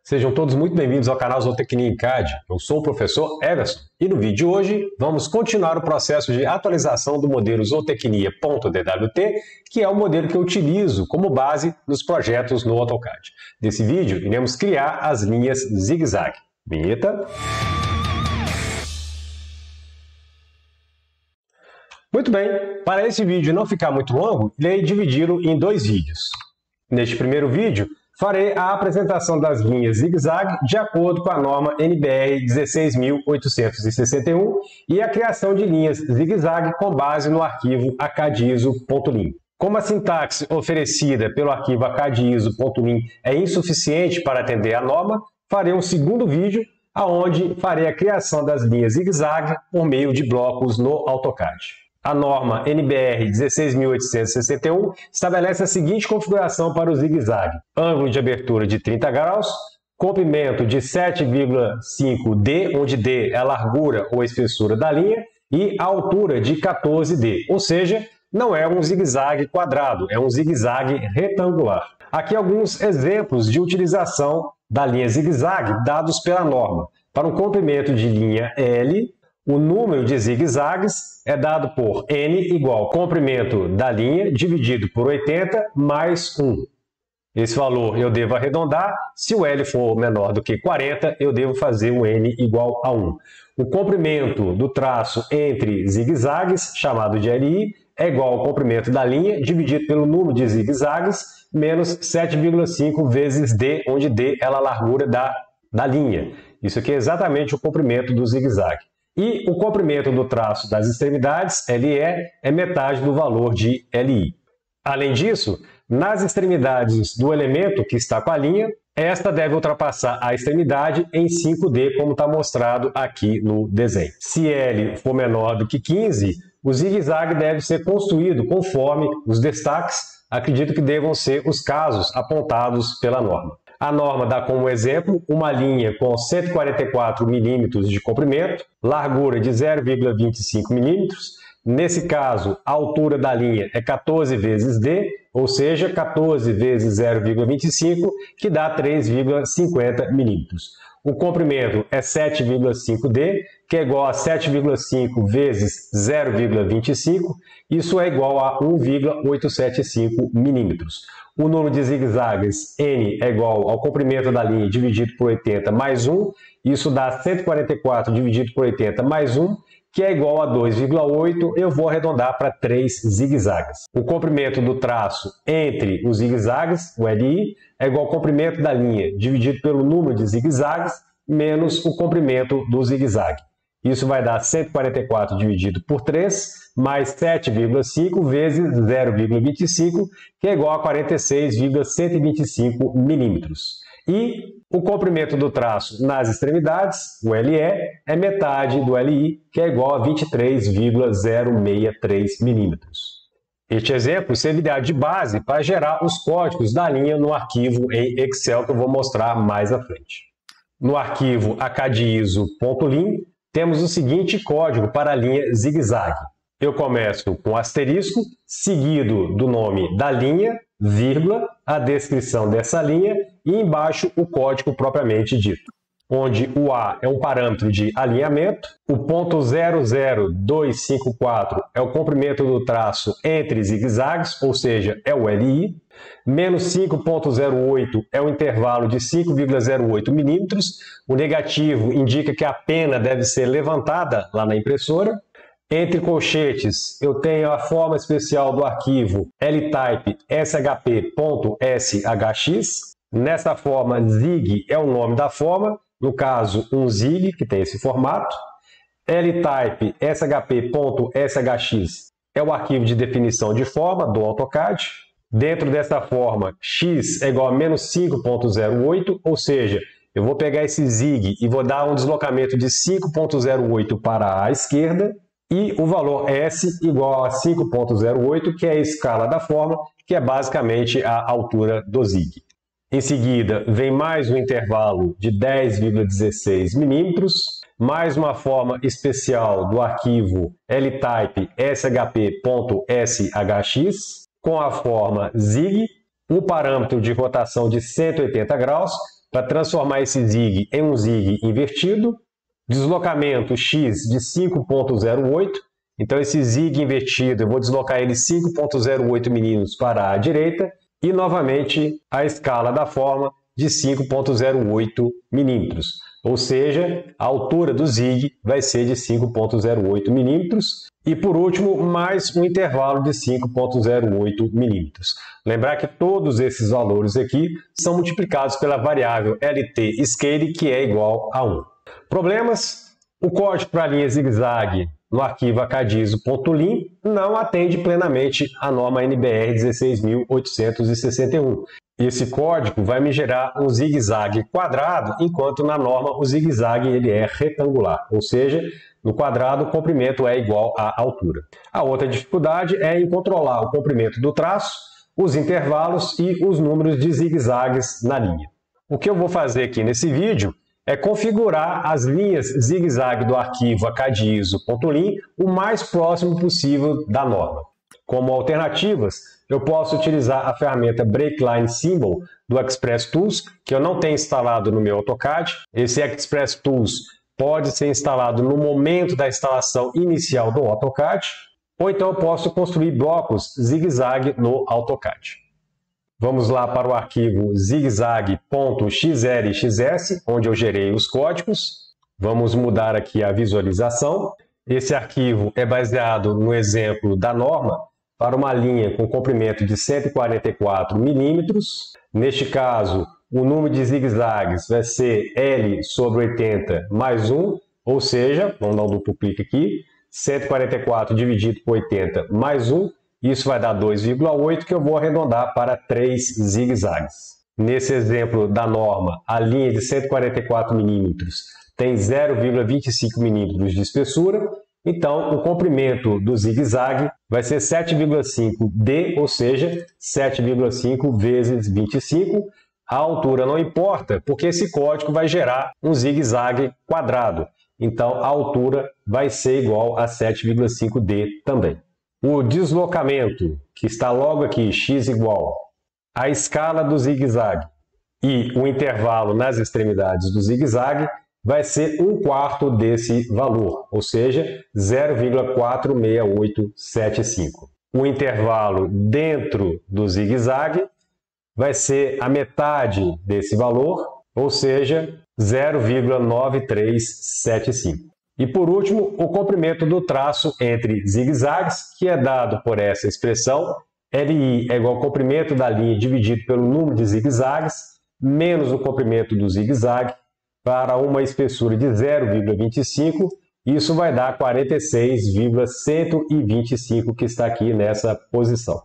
Sejam todos muito bem-vindos ao canal Zootecnia em CAD. Eu sou o professor Everson e no vídeo de hoje vamos continuar o processo de atualização do modelo Zootecnia.dwt, que é o modelo que eu utilizo como base nos projetos no AutoCAD. Nesse vídeo iremos criar as linhas zigue-zague. Vinheta. Muito bem, para esse vídeo não ficar muito longo, irei dividi-lo em dois vídeos. Neste primeiro vídeo, farei a apresentação das linhas zigue-zague de acordo com a norma NBR 16861 e a criação de linhas zigue-zague com base no arquivo acadiso.lin. Como a sintaxe oferecida pelo arquivo acadiso.lin é insuficiente para atender a norma, farei um segundo vídeo onde farei a criação das linhas zigue-zague por meio de blocos no AutoCAD. A norma NBR 16861 estabelece a seguinte configuração para o zigue-zague: ângulo de abertura de 30 graus, comprimento de 7,5D, onde D é a largura ou espessura da linha, e a altura de 14D, ou seja, não é um zigue-zague quadrado, é um zigue-zague retangular. Aqui alguns exemplos de utilização da linha zigue-zague dados pela norma. Para um comprimento de linha L, o número de zigue-zagues é dado por N igual ao comprimento da linha dividido por 80 mais 1. Esse valor eu devo arredondar. Se o L for menor do que 40, eu devo fazer o N igual a 1. O comprimento do traço entre zigue-zagues, chamado de LI, é igual ao comprimento da linha dividido pelo número de zigue-zagues menos 7,5 vezes D, onde D é a largura da linha. Isso aqui é exatamente o comprimento do zigue-zague. E o comprimento do traço das extremidades, LE, é metade do valor de LI. Além disso, nas extremidades do elemento que está com a linha, esta deve ultrapassar a extremidade em 5D, como está mostrado aqui no desenho. Se L for menor do que 15, o zigue-zague deve ser construído conforme os destaques, acredito que devam ser os casos apontados pela norma. A norma dá como exemplo uma linha com 144 milímetros de comprimento, largura de 0,25 milímetros. Nesse caso, a altura da linha é 14 vezes D, ou seja, 14 vezes 0,25, que dá 3,50 milímetros. O comprimento é 7,5D, que é igual a 7,5 vezes 0,25, isso é igual a 1,875 milímetros. O número de zigue-zagues N é igual ao comprimento da linha dividido por 80 mais 1, isso dá 144 dividido por 80 mais 1, que é igual a 2,8, eu vou arredondar para 3 zigue-zagues. O comprimento do traço entre os zigue-zagues, o LI, é igual ao comprimento da linha dividido pelo número de zigue-zagues menos o comprimento do zigue-zague. Isso vai dar 144 dividido por 3, mais 7,5 vezes 0,25, que é igual a 46,125 milímetros. E o comprimento do traço nas extremidades, o LE, é metade do LI, que é igual a 23,063 milímetros. Este exemplo servirá de base para gerar os códigos da linha no arquivo em Excel, que eu vou mostrar mais à frente. No arquivo acadiso.lin, temos o seguinte código para a linha zigue-zague. Eu começo com asterisco, seguido do nome da linha, vírgula, a descrição dessa linha e embaixo o código propriamente dito, onde o A é um parâmetro de alinhamento, o ponto 00254 é o comprimento do traço entre zigue-zagues, ou seja, é o LI, menos 5,08 é o intervalo de 5,08 milímetros, o negativo indica que a pena deve ser levantada lá na impressora. Entre colchetes, eu tenho a forma especial do arquivo ltype shp.shx. Nessa forma, zig é o nome da forma, no caso, um zig, que tem esse formato. ltype shp.shx é o arquivo de definição de forma do AutoCAD. Dentro dessa forma, x é igual a menos 5,08, ou seja, eu vou pegar esse zig e vou dar um deslocamento de 5,08 para a esquerda, e o valor S igual a 5,08, que é a escala da forma, que é basicamente a altura do zig. Em seguida, vem mais um intervalo de 10,16 milímetros, mais uma forma especial do arquivo ltype shp.shx, com a forma zig, um parâmetro de rotação de 180 graus, para transformar esse zig em um zig invertido. Deslocamento x de 5,08. Então, esse zig invertido, eu vou deslocar ele 5,08 milímetros para a direita. E, novamente, a escala da forma de 5,08 milímetros. Ou seja, a altura do zig vai ser de 5,08 milímetros. E, por último, mais um intervalo de 5,08 milímetros. Lembrar que todos esses valores aqui são multiplicados pela variável LT scale, que é igual a 1. Problemas? O código para a linha zigue-zague no arquivo acadiso.lin não atende plenamente a norma NBR 16.861. Esse código vai me gerar um zigue-zague quadrado, enquanto na norma o zigue-zague ele é retangular, ou seja, no quadrado o comprimento é igual à altura. A outra dificuldade é em controlar o comprimento do traço, os intervalos e os números de zigue-zagues na linha. O que eu vou fazer aqui nesse vídeo é configurar as linhas zigue-zague do arquivo acadiso.lin o mais próximo possível da norma. Como alternativas, eu posso utilizar a ferramenta Breakline Symbol do Express Tools, que eu não tenho instalado no meu AutoCAD. Esse Express Tools pode ser instalado no momento da instalação inicial do AutoCAD, ou então eu posso construir blocos zigue-zague no AutoCAD. Vamos lá para o arquivo zigue-zague.xlxs, onde eu gerei os códigos. Vamos mudar aqui a visualização. Esse arquivo é baseado no exemplo da norma para uma linha com comprimento de 144 milímetros. Neste caso, o número de zigue-zagues vai ser L sobre 80 mais 1, ou seja, vamos dar um duplo clique aqui, 144 dividido por 80 mais 1, isso vai dar 2,8, que eu vou arredondar para 3 zigue-zagues. Nesse exemplo da norma, a linha de 144 milímetros tem 0,25 milímetros de espessura, então o comprimento do zigue-zague vai ser 7,5 D, ou seja, 7,5 vezes 25. A altura não importa, porque esse código vai gerar um zigue-zague quadrado. Então, a altura vai ser igual a 7,5 D também. O deslocamento, que está logo aqui, x igual a escala do zigue-zague e o intervalo nas extremidades do zigue-zague, vai ser 1/4 desse valor, ou seja, 0,46875. O intervalo dentro do zigue-zague vai ser a metade desse valor, ou seja, 0,9375. E por último, o comprimento do traço entre zigue-zagues, que é dado por essa expressão, LI é igual ao comprimento da linha dividido pelo número de zigue-zagues, menos o comprimento do zigue-zague, para uma espessura de 0,25, isso vai dar 46,125, que está aqui nessa posição.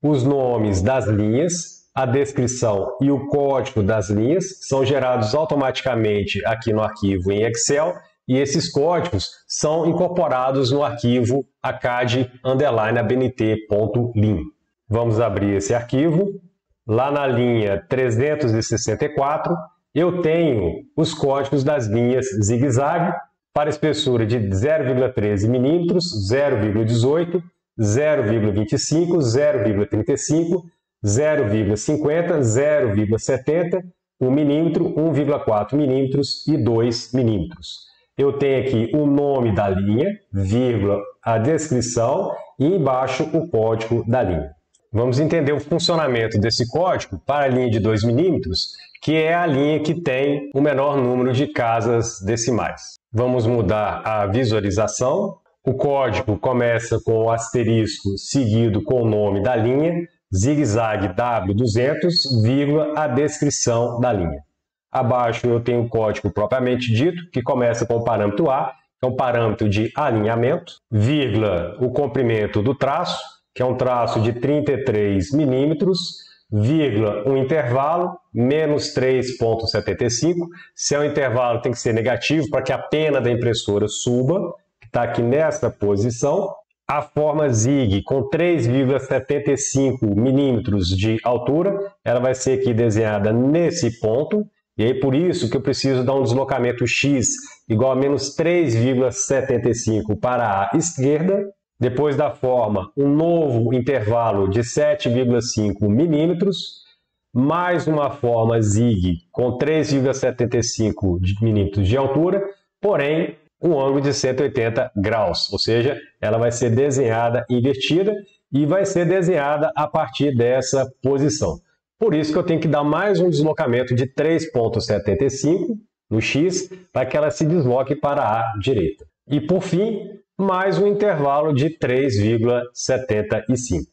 Os nomes das linhas, a descrição e o código das linhas são gerados automaticamente aqui no arquivo em Excel, e esses códigos são incorporados no arquivo acad_abnt.lin. Vamos abrir esse arquivo. Lá na linha 364, eu tenho os códigos das linhas zigue-zague para espessura de 0,13 milímetros, 0,18, 0,25, 0,35, 0,50, 0,70, 1 milímetro, 1,4 milímetros e 2 milímetros. Eu tenho aqui o nome da linha, vírgula, a descrição e embaixo o código da linha. Vamos entender o funcionamento desse código para a linha de 2 milímetros, que é a linha que tem o menor número de casas decimais. Vamos mudar a visualização. O código começa com o asterisco seguido com o nome da linha, zigue-zague W200, vírgula, a descrição da linha. Abaixo eu tenho o código propriamente dito, que começa com o parâmetro A, que é um parâmetro de alinhamento, vírgula, o comprimento do traço, que é um traço de 33 milímetros, vírgula, um intervalo, menos 3,75. Se é um intervalo, tem que ser negativo para que a pena da impressora suba, que está aqui nessa posição. A forma zig com 3,75 milímetros de altura, ela vai ser aqui desenhada nesse ponto. E aí, por isso que eu preciso dar um deslocamento x igual a menos 3,75 para a esquerda. Depois da forma, um novo intervalo de 7,5 milímetros. mais uma forma ZIG com 3,75 milímetros de altura, porém um ângulo de 180 graus, ou seja, ela vai ser desenhada invertida e vai ser desenhada a partir dessa posição. Por isso que eu tenho que dar mais um deslocamento de 3,75 no X para que ela se desloque para a direita. E por fim, mais um intervalo de 3,75.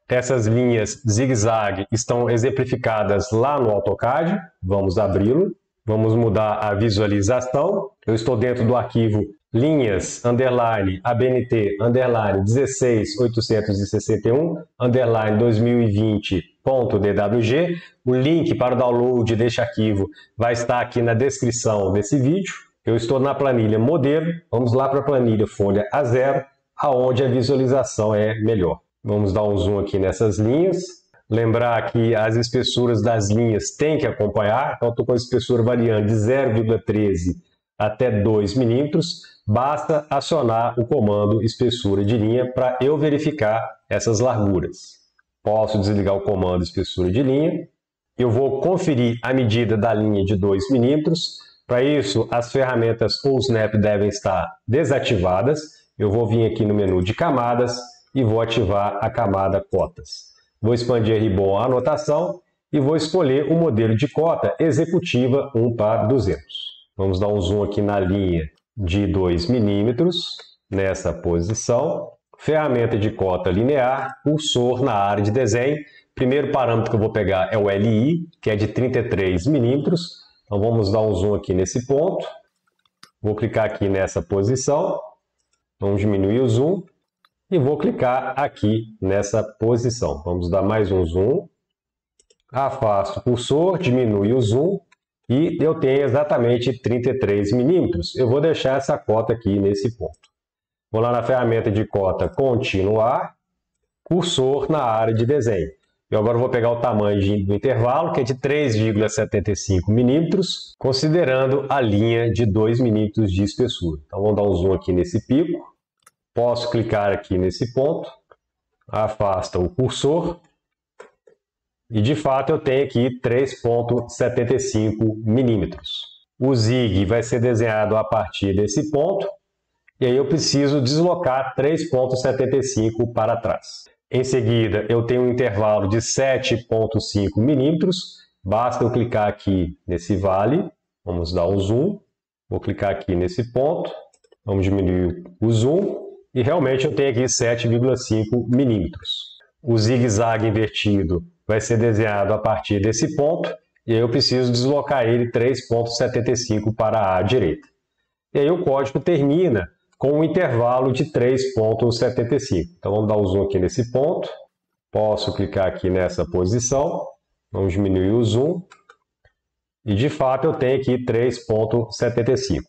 Essas linhas zigue-zague estão exemplificadas lá no AutoCAD. Vamos abri-lo. Vamos mudar a visualização. Eu estou dentro do arquivo linhas, underline, ABNT, underline, 16861, underline, 2020.dwg. O link para o download deste arquivo vai estar aqui na descrição desse vídeo. Eu estou na planilha modelo. Vamos lá para a planilha folha A0, aonde a visualização é melhor. Vamos dar um zoom aqui nessas linhas. Lembrar que as espessuras das linhas têm que acompanhar. Então, estou com a espessura variando de 0,13 até 2 milímetros. Basta acionar o comando espessura de linha para eu verificar essas larguras. Posso desligar o comando espessura de linha. Eu vou conferir a medida da linha de 2 milímetros. Para isso, as ferramentas ou Snap devem estar desativadas. Eu vou vir aqui no menu de camadas e vou ativar a camada cotas. Vou expandir a ribbon anotação e vou escolher o modelo de cota executiva 1:200. Vamos dar um zoom aqui na linha de 2 milímetros, nessa posição. Ferramenta de cota linear, cursor na área de desenho. Primeiro parâmetro que eu vou pegar é o LI, que é de 33 milímetros. Então vamos dar um zoom aqui nesse ponto. Vou clicar aqui nessa posição. Vamos diminuir o zoom. E vou clicar aqui nessa posição. Vamos dar mais um zoom. Afasto o cursor, diminui o zoom. E eu tenho exatamente 33 milímetros. Eu vou deixar essa cota aqui nesse ponto. Vou lá na ferramenta de cota continuar. Cursor na área de desenho. Eu agora vou pegar o tamanho do intervalo, que é de 3,75 milímetros, considerando a linha de 2 milímetros de espessura. Então vamos dar um zoom aqui nesse pico. Posso clicar aqui nesse ponto, afasta o cursor e de fato eu tenho aqui 3,75 milímetros. O ZIG vai ser desenhado a partir desse ponto e aí eu preciso deslocar 3,75 para trás. Em seguida eu tenho um intervalo de 7,5 milímetros, basta eu clicar aqui nesse vale, vamos dar um zoom, vou clicar aqui nesse ponto, vamos diminuir o zoom. E realmente eu tenho aqui 7,5 milímetros. O zigue-zague invertido vai ser desenhado a partir desse ponto. E aí eu preciso deslocar ele 3,75 para a direita. E aí o código termina com um intervalo de 3,75. Então vamos dar um zoom aqui nesse ponto. Posso clicar aqui nessa posição. Vamos diminuir o zoom. E de fato eu tenho aqui 3,75.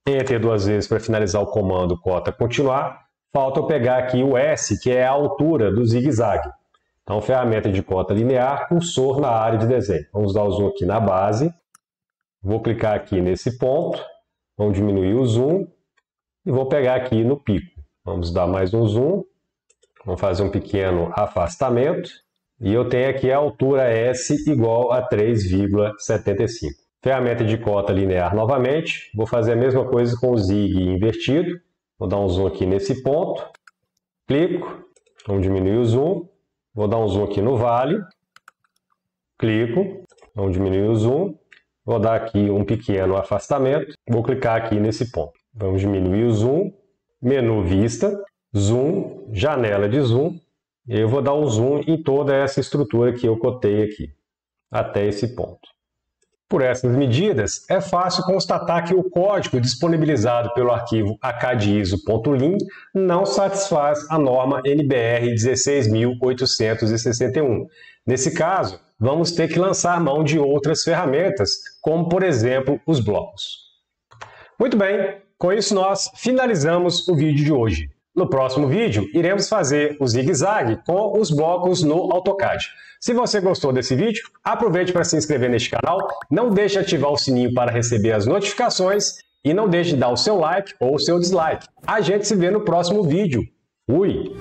Enter duas vezes para finalizar o comando cota continuar. Falta eu pegar aqui o S, que é a altura do zigue-zague. Então, ferramenta de cota linear, cursor na área de desenho. Vamos dar o zoom aqui na base. Vou clicar aqui nesse ponto. Vamos diminuir o zoom. E vou pegar aqui no pico. Vamos dar mais um zoom. Vamos fazer um pequeno afastamento. E eu tenho aqui a altura S igual a 3,75. Ferramenta de cota linear novamente. Vou fazer a mesma coisa com o ZIG invertido. Vou dar um zoom aqui nesse ponto, clico, vamos diminuir o zoom, vou dar um zoom aqui no vale, clico, vamos diminuir o zoom, vou dar aqui um pequeno afastamento, vou clicar aqui nesse ponto. Vamos diminuir o zoom, menu vista, zoom, janela de zoom, e eu vou dar um zoom em toda essa estrutura que eu cotei aqui, até esse ponto. Por essas medidas, é fácil constatar que o código disponibilizado pelo arquivo acadiso.lin não satisfaz a norma NBR 16861. Nesse caso, vamos ter que lançar mão de outras ferramentas, como por exemplo os blocos. Muito bem, com isso nós finalizamos o vídeo de hoje. No próximo vídeo, iremos fazer o zigue-zague com os blocos no AutoCAD. Se você gostou desse vídeo, aproveite para se inscrever neste canal, não deixe de ativar o sininho para receber as notificações e não deixe de dar o seu like ou o seu dislike. A gente se vê no próximo vídeo. Fui!